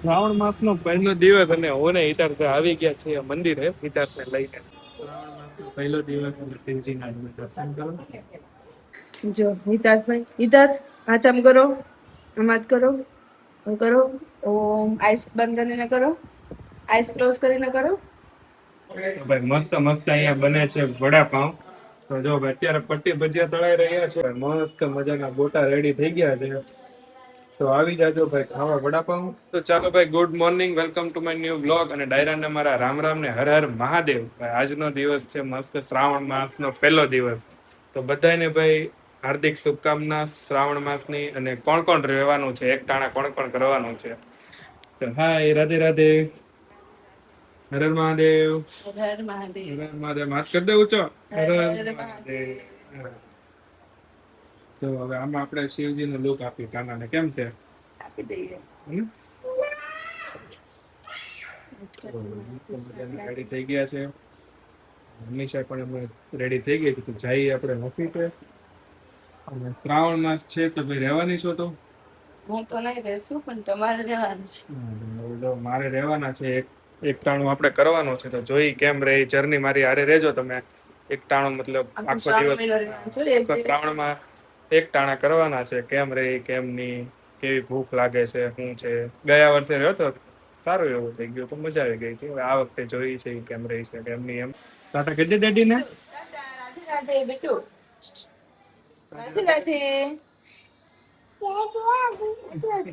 શ્રાવણ માસનો પહેલો દિવસ અને હું ને હિતાર્થ આવી ગયા છીએ મંદિરે હિતાર્થને લઈને. શ્રાવણ માસનો પહેલો દિવસ અને શિવજીના દર્શન કરો. જો હિતાર્થભાઈ, હિતાર્થ હાથ આમ કરો, આમ હાથ કરો, આમ કરો. ઓમ આઈસ બંધ કરીને કરો, આઈસ ક્લોઝ કરીને કરો. ભાઈ મસ્ત મસ્ત અહીંયા બને છે વડાપાઉં. તો જો ભાઈ અત્યારે પટ્ટી ભજીયા તળાઈ રહ્યા છે, મસ્ત મજાના ગોટા રેડી થઈ ગયા છે. તો આવી જાજો ભાઈ ખાવા વડાપાઉં. તો ચાલો ભાઈ, good morning, welcome to my new blog. અને ડાયરાને મારા રામ રામ ને હર હર મહાદેવ. ભાઈ આજનો દિવસ છે મસ્ત શ્રાવણ માસનો પહેલો દિવસ. તો બધાને ભાઈ હાર્દિક શુભકામના શ્રાવણ માસની. અને કોણ કોણ રહેવાનું છે એક ટાણા, કોણ કોણ કરવાનું છે. તો હાય, રાધે રાધે, હર હર મહાદેવ, હર હર મહાદેવ, હર હર મહાદેવ. હાથ કરી દે ઊંચો, હર હર મહાદેવ. તો હવે આમાં આપણે શિવજીનો લુક આપી કાનાને. કેમ છે? આપી દઈએ. રેડી થઈ ગયા છે. હંમેશા પણ અમે રેડી થઈ ગઈ છે. તો જઈએ આપણે ઓફિસે. અને શ્રાવણ માસ છે તો ભાઈ રહેવાની છો? તો હું તો નહીં રહેશું, પણ તમારે રહેવાનું છે. મારે રહેવાના છે. એક ટાણું આપણે કરવાનું છે. તો જોઈ કેમ રહી જર્ની મારી હારે રહેજો તમે. એક ટાણું મતલબ આખો દિવસ શ્રાવણમાં એક ટાણા કરવાના છે. કેમ રહી કેમ નહીં, કેવી ભૂખ લાગે છે, શું છે. ગયા વર્ષે રહ્યો તો સારું એવું થઈ ગયું, તો મજા આવી ગઈ હતી. હવે આ વખતે જોઈ છે કેમ રહી છે કેમ નહીં. એમ ટાટા કહી દે ડેડી ને. રાધે રાધે બેટુ, રાધે રાધે.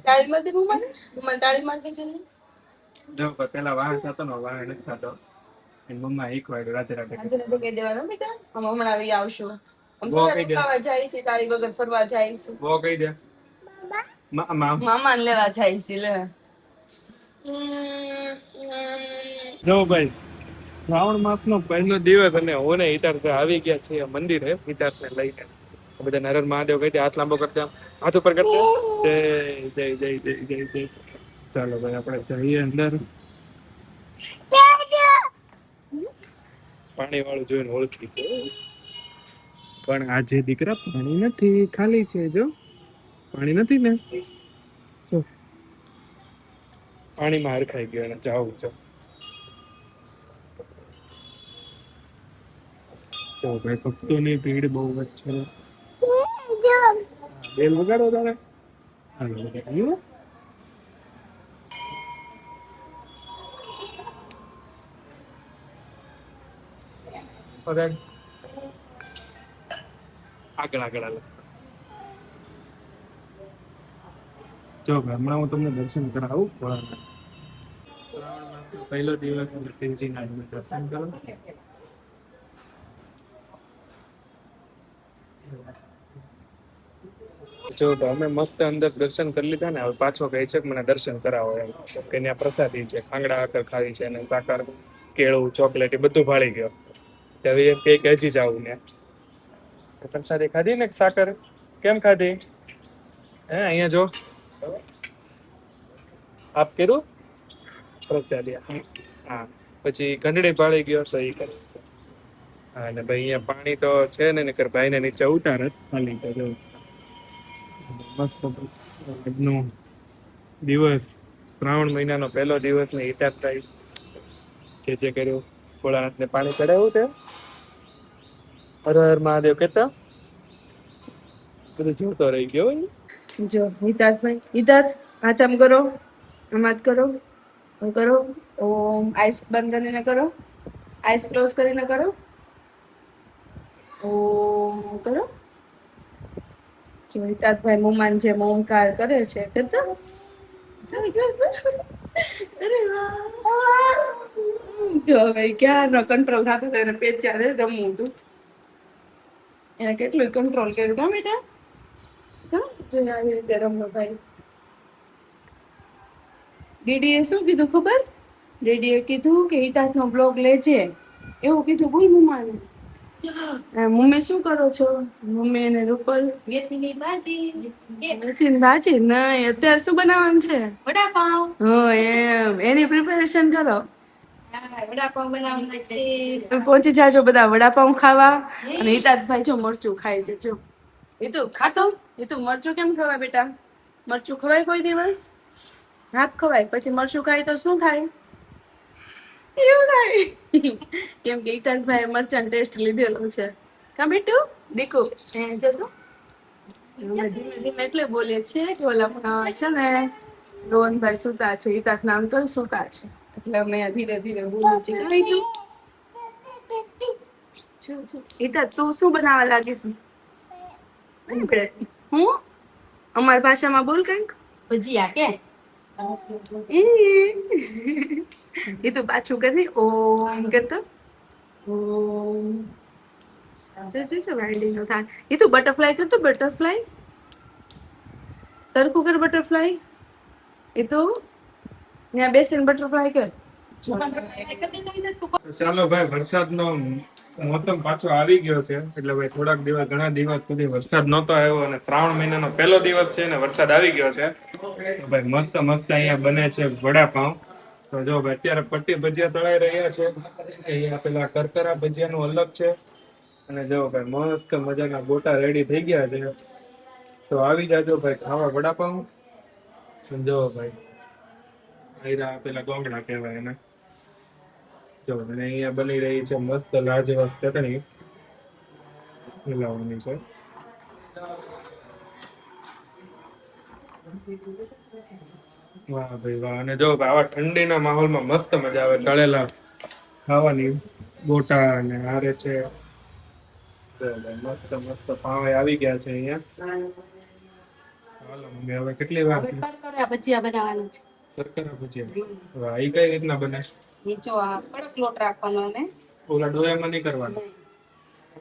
તાળી માર દે મમ્માને, મમ્માને તાળી માર દે જલ્દી. જો પેલા વાહન થતો ને, વાહન નથી થતો. મમ્મા એક વાર રાધે રાધે રાધે રાધે કહી દેવાનું બેટા. અમે હમણાં આવી આવશું. ખાવા જાય છે તારી વગર, ફરવા જાય છે. બહુ કહી દે મામા ને લેવા જાય છે. લે જો ભાઈ, શ્રાવણ માસનો પહેલો દિવસ અને હું ને હિતાર્થ આવી ગયા છીએ મંદિરે હિતાર્થને લઈને. બધા નરર મહાદેવ કહી દે, હાથ લાંબો કરતા, હાથ ઉપર કરતા. જય જય જય જય જય જય. ચાલો ભાઈ આપણે જઈએ અંદર. પાણી વાળું જોઈને ઓળખી પણ આજે દીકરા પાણી નથી, ખાલી છે. જો પાણી નથી ને, પાણીમાં હરખાઈ ગયો અને જાવું છે. તો ભાઈ ભક્તોની ભીડ બહુ જ છે. બેલ વગાડો તારે. આગળ આગળ હાલો. જો હમણાં હું તમને દર્શન કરાવું ભોળાનાથ. પહેલો દિવસ શિવજીના દર્શન કરો. જો તો અમે મસ્ત અંદર દર્શન કરી લીધા ને. હવે પાછો કહે છે કે મને દર્શન કરાવો એમ, કે ત્યાં પ્રસાદી છે, ખાંગડા આકર ખાવી છે, અને સાકર, કેળું, ચોકલેટ એ બધું ભાળી ગયો. હવે એમ કે હજી જાવું ને. પ્રસાદી ખાધી ને સાકર? કેમ ખાધી? હે અહીંયા જો આપ કર્યું પ્રસાદી. હા, પછી ઘંટડી ભાળી ગયો તો એ કરે છે. હા, ને ભાઈ અહીંયા પાણી તો છે ને, નકર ભાઈ ને નીચે ઉતાર જ ખાલી છે. જો મસ્ત આજનો દિવસ, શ્રાવણ મહિનાનો પહેલો દિવસ ને હિતાર્થ થાય જે કર્યું. ભોળાનાથને પાણી ચડાવ્યું તે, હર હર મહાદેવ કહેતા બધું જોતો રહી ગયો. જો હિતાર્થભાઈ, હિતાર્થ હાથ આમ કરો, આમ હાથ કરો, આમ કરો. ઓમ આઈસ બંધ કરીને કરો, આઈસ ક્લોઝ કરીને કરો. ઓમ કરો. જો હિતાર્થભાઈ મોમાન જે મોમકાર કરે છે કરતા. અરે વાહ. જો ભાઈ ક્યારનો કંટ્રોલ થતો હતો એને. પેટ ચાલે રમવું હતું, એને કેટલું કંટ્રોલ કર્યું. કા બેટા, જો આવી રીતે રમવો ભાઈ. દીદીએ શું કીધું ખબર? દીદીએ કીધું કે હિતાર્થનો બ્લોગ લેજે, એવું કીધું. બોલ મમ્માને. મમ્મી શું કરો છો? મમ્મી અને રૂપલ મેથીની ભાજી. મેથીની ભાજી નહીં, અત્યારે શું બનાવવાનું છે? વડાપાઉં. હા એમ, એની પ્રિપેરેશન કરો. વડાપાઉં બનાવવાના છે. પહોંચી જાજો બધા વડાપાઉં ખાવા. અને હિતાર્થભાઈ જો મરચું ખાય છે. જો હિતુ ખાતો. હિતુ મરચું કેમ ખવાય બેટા? મરચું ખવાય કોઈ દિવસ? હાફ ખવાય પછી મરચું ખાય તો શું થાય? એવું થાય. કેમ કે ઈતાનભાઈ મરચાં ટેસ્ટ લીધેલો છે. કા બેટું દીકુ જશો ધીમે ધીમે એટલે બોલીએ છીએ કે ઓલા છે ને રોહનભાઈ સુતા છે, ઈતાકના અંકલ સુતા છે, એટલે અમે ધીરે ધીરે બોલું છીએ. કઈ તું ઈતા તું શું બનાવવા લાગીશ? હું અમારી ભાષામાં બોલ કંઈક. ભજીયા કે એ તો પાછું કરી ઓમ કરતો ઓમ. જો વાઈડી નો થાય. એ તો બટરફ્લાય કરતો બટરફ્લાય. સરખું કર બટરફ્લાય. એ તો ત્યાં બેસીને બટરફ્લાય કર. ચાલો ભાઈ, વરસાદનો મોસમ પાછો આવી ગયો છે. એટલે ભાઈ થોડાક દિવસ, ઘણા દિવસ સુધી વરસાદ નહોતો આવ્યો અને શ્રાવણ મહિનાનો પહેલો દિવસ છે ને વરસાદ આવી ગયો છે. તો ભાઈ મસ્ત મસ્ત અહીંયા બને છે વડાપાઉં. તો જો ભાઈ અત્યારે પટ્ટી ભજીયા તળાઈ રહ્યા છે. અહીંયા પેલા કરકરા ભજીયાનું અલગ છે. અને જો ભાઈ મસ્ત મજાના ગોટા રેડી થઈ ગયા છે. તો આવી જાજો ભાઈ ખાવા વડાપાઉં. જો ભાઈ આયરા પેલા ગોંગડા કહેવાય એને. જો અને અહીંયા બની રહી છે મસ્ત લાજવાબ ચટણી મિલાવવાની છે. વાહ ભાઈ વાહ. અને જો આવા ઠંડીના માહોલમાં મસ્ત મજા આવે તળેલા ખાવાની. ગોટા અને હારે છે. મસ્ત મસ્ત પાવે આવી ગયા છે અહીંયા. હાલો મમ્મી, હવે કેટલી વાર કરકરા ભજીયા બનાવવાના છે? કરકરા ભજીયા, વાહ. ઈ કઈ રીતના બને? નીચો આ કડક લોટ રાખવાનો અને ઓલા ડોયામાં નહીં કરવાનો,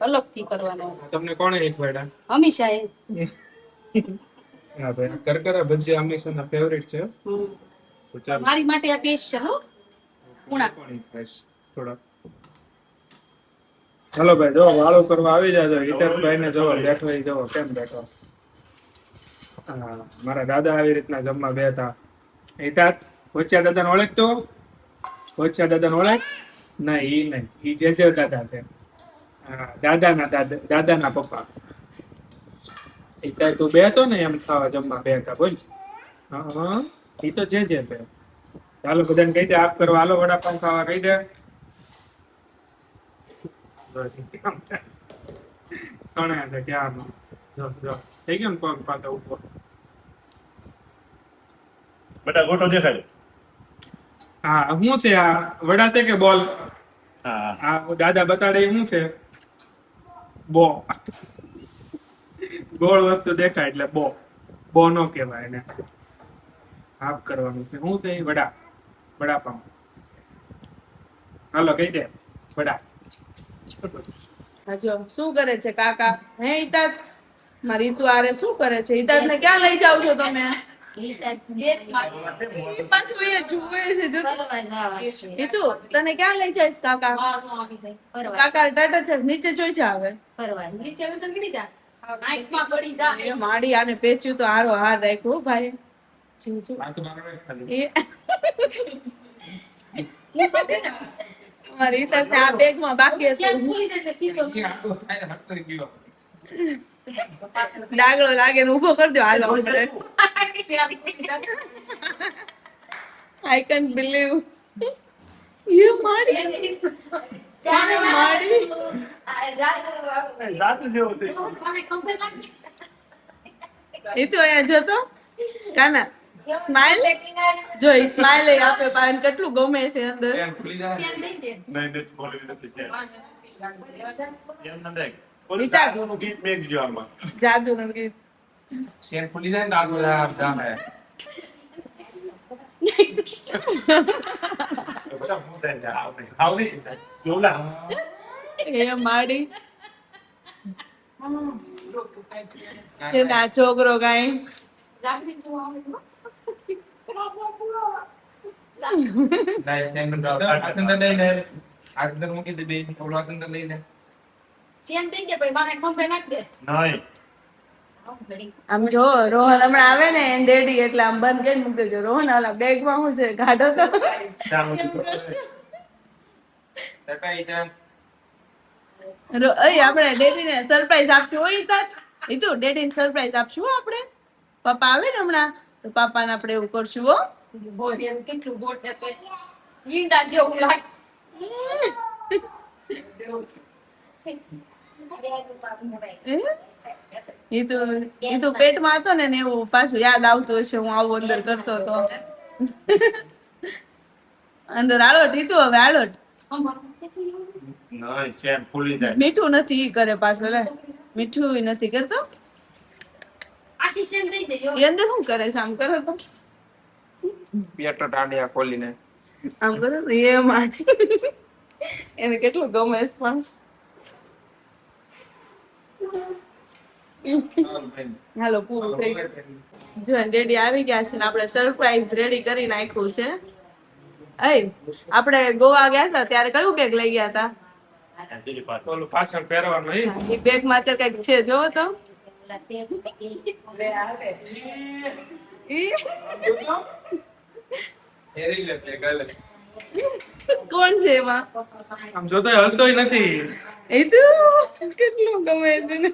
અલગથી કરવાનો. તમને કોણે શીખવાડ્યા? હંમેશા એ. હા ભાઈ, કરકરા ભજીયા હંમેશાના ફેવરિટ છે. તો ચાલો મારી માટે આ સ્પેશિયલ હો. પૂણા પાણી ખાઈશ થોડા. ચાલો ભાઈ, જો વાળો કરવા આવી જાજો. હિતેશભાઈ ને જો બેઠો એ જો કેમ બેઠો. હા, મારા દાદા આવી રીતના જમવા બેઠા. હિતાત કોચિયા દાદાને ઓળખતો? કોચિયા દાદાને ઓળખ? ના, ઈ નહીં, ઈ જે દાદા છે. હા, દાદાના પપ્પા. હિતાત તું બેઠો ને એમ ખાવા જમવા બેઠા બોલ. હા, ઈ તો જે છે. ચાલો બધાને કહી દે આપ કરવા. હાલો વડાપાઉં ખાવા કહી દે. કણે છે ક્યારનો. જો થઈ ગયો ને પગ પાછો ઉભો. બેટા ગોટો દેખાડે. હા, શું છે આ? વડા છે કે બોલ? હા, આ દાદા બતાડે શું છે? બો. ગોળ વસ્તુ દેખાય એટલે બો. બો નો કહેવાય એને. હાફ કરવાનું છે. શું છે? વડા. વડાપાઉં. હાલો કહી દે વડા. જો શું કરે છે કાકા? હે હિતાત, મારી તું આરે શું કરે છે? હિતાત ને ક્યાં લઈ જાવ છો તમે? પાછું અહીંયા જુએ છે. જો હિતુ, તને ક્યાં લઈ જઈશ કાકા? કાકા ટાટા છે, નીચે જોઈ જા. હવે નીચે તો નીકળી જા. આંખમાં પડી જા. માડી આને પેચ્યું તો હારો હાર રાખ્યો ભાઈ. મારી હિતાત ને આ બેગમાં બાકી હશે. ડાગલો લાગે ને ઉભો કરી દો. હાલો આઈ કેન બિલીવ યુ માડી. એ તો અહીંયા જતો કાના સ્માઈલ જો સ્માઈલ આપે પાન કેટલું ગમે છે અંદર. જાદુ નું ગીત શેર ખુલી જાય ને આગ બધા જામ હે. એ માડી છે ના છોકરો કઈ આમ જો રોહન હમણાં આવે ને એન ડેડી એટલે આમ બંધ કરી મૂકી દેજો. રોહન ઓલા બેગ માં શું છે? ગાઢો તો આપણે ડેડી ને સરપ્રાઈઝ આપશું. હોય તું ડેડી ને સરપ્રાઈઝ આપશું. આપણે પપ્પા આવે ને હમણાં તો પાપાને આપણે એવું કરશું. હો બોરિયન કેટલું મોટે છે ઈંડા જેવું લાગે એ તો પેટમાં હતો ને એવું પાછું યાદ આવતું હશે હું આવું અંદર કરતો હતો અંદર આળોટ ઈતું હવે આળોટ નહીં ચેન ફૂલી જાય. મીઠું નથી ઈ કરે પાછું લે મીઠું ઈ નથી કરતો આખી શેલ દઈ દેજો એ અંદર શું કરે છે આમ કરો તો પેટ ટાંડિયા ખોલીને આમ કરો તો એ માટી એને કેટલું ગમે છે પણ હાલો પૂરું થઈ ગયું જો રેડી આવી ગયા છે ને આપણે સરપ્રાઈઝ રેડી કરી નાખ્યું છે આપણે ગોવા ગયા હતા ત્યારે કયું બેગ લઈ ગયા હતા દીદી પાસે. ઓલું પાછળ પહેરવાનું એ બેગ માં અત્યારે કઈક છે જોવો તો કોણ છે એમાં આમ જોતો હલતોય નથી એ તો કેટલું ગમે છે ને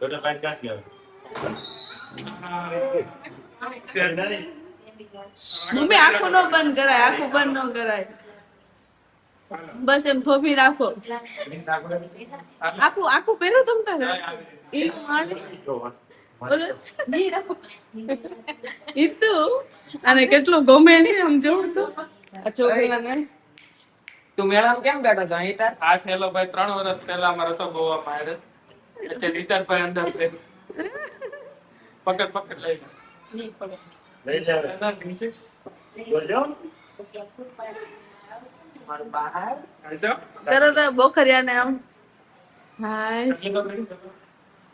બેટા કાંઈ ક્યાંથી આવે? મમ્મી આખું નો બંધ કરાય આખું બંધ નો કરાય બસ એમ થોભી રાખો આખું આખું પહેરો તમ તારે એ મારે બોલો ઈ તો અને કેટલું ગમે છે આમ જોવું તો આ છોકરીને તું મેળામાં કેમ બેઠો હતો અહીં તાર આ છેલ્લો ભાઈ 3 વર્ષ પહેલા અમારો તો ગોવામાં આવ્યો એટલે રીતાભાઈ અંદર છે પકડ પકડ લઈ નહીં પડે લઈ જાવ. એના નીચે બોલજો. મારું બહાર આવજો. કરો તો બોખરિયાને આમ હાય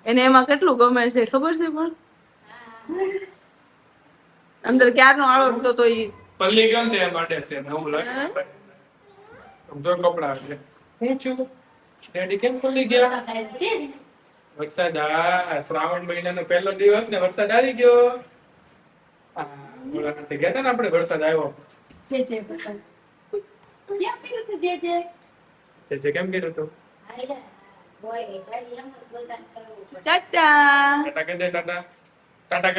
એને એમાં કેટલું ગમે છે ખબર છે પણ અંદર ક્યારનો આળોટતો તો ઈ પલ્લી ગયો ને તે માટે છે નવું લાગે સમજો કપડા એટલે હું છું ડેડી કેમ પલ્લી ગયા વરસાદ આ શ્રાવણ મહિનાનો પહેલો દિવસ ને વરસાદ આવી ગયો આ ઓલા તે ગયા હતા ને આપણે વરસાદ આવ્યો જે જે પસંદ કેમ કર્યું તું જે તે કેમ કીધું તું આયલા બોય ભાઈ એમ જ બોલતા કરવું ટાટા ટાટા કહી દે ટાટા ટાટા